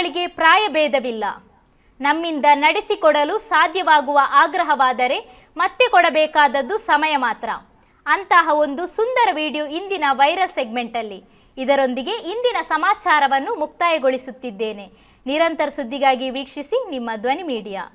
ಮಾತುಗಳಿಗೆ ಪ್ರಾಯಭೇದವಿಲ್ಲ. ನಮ್ಮಿಂದ ನಡೆಸಿಕೊಡಲು ಸಾಧ್ಯವಾಗುವ ಆಗ್ರಹವಾದರೆ ಮತ್ತೆ ಕೊಡಬೇಕಾದದ್ದು ಸಮಯ ಮಾತ್ರ. ಅಂತಹ ಒಂದು ಸುಂದರ ವಿಡಿಯೋ ಇಂದಿನ ವೈರಲ್ ಸೆಗ್ಮೆಂಟಲ್ಲಿ. ಇದರೊಂದಿಗೆ ಇಂದಿನ ಸಮಾಚಾರವನ್ನು ಮುಕ್ತಾಯಗೊಳಿಸುತ್ತಿದ್ದೇನೆ. ನಿರಂತರ ಸುದ್ದಿಗಾಗಿ ವೀಕ್ಷಿಸಿ ನಿಮ್ಮ ಧ್ವನಿ ಮೀಡಿಯಾ.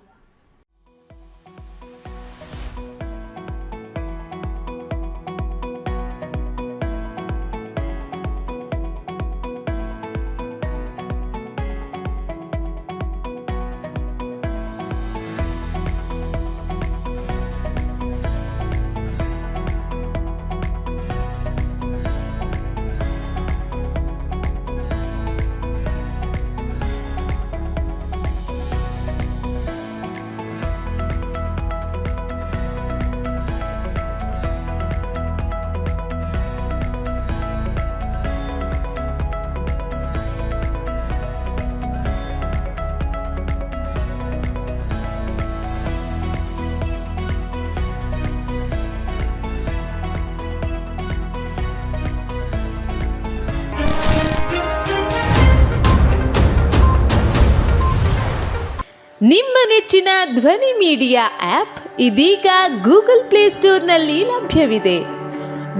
ನಿಮ್ಮ ನೆಚ್ಚಿನ ಧ್ವನಿ ಮೀಡಿಯಾ ಆ್ಯಪ್ ಇದೀಗ ಗೂಗಲ್ ಪ್ಲೇಸ್ಟೋರ್ನಲ್ಲಿ ಲಭ್ಯವಿದೆ.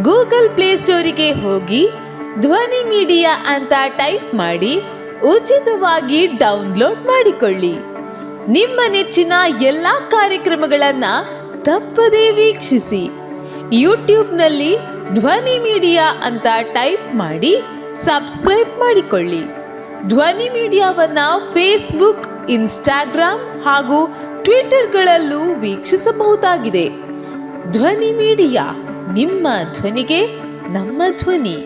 ಗೂಗಲ್ ಪ್ಲೇಸ್ಟೋರಿಗೆ ಹೋಗಿ ಧ್ವನಿ ಮೀಡಿಯಾ ಅಂತ ಟೈಪ್ ಮಾಡಿ ಉಚಿತವಾಗಿ ಡೌನ್ಲೋಡ್ ಮಾಡಿಕೊಳ್ಳಿ. ನಿಮ್ಮ ನೆಚ್ಚಿನ ಎಲ್ಲ ಕಾರ್ಯಕ್ರಮಗಳನ್ನು ತಪ್ಪದೇ ವೀಕ್ಷಿಸಿ. ಯೂಟ್ಯೂಬ್ನಲ್ಲಿ ಧ್ವನಿ ಮೀಡಿಯಾ ಅಂತ ಟೈಪ್ ಮಾಡಿ ಸಬ್ಸ್ಕ್ರೈಬ್ ಮಾಡಿಕೊಳ್ಳಿ. ಧ್ವನಿ ಮೀಡಿಯಾವನ್ನು ಫೇಸ್ಬುಕ್, ಇನ್ಸ್ಟಾಗ್ರಾಮ್ ಹಾಗೂ ಟ್ವಿಟರ್ಗಳಲ್ಲೂ ವೀಕ್ಷಿಸಬಹುದಾಗಿದೆ. ಧ್ವನಿ ಮೀಡಿಯಾ, ನಿಮ್ಮ ಧ್ವನಿಗೆ ನಮ್ಮ ಧ್ವನಿ.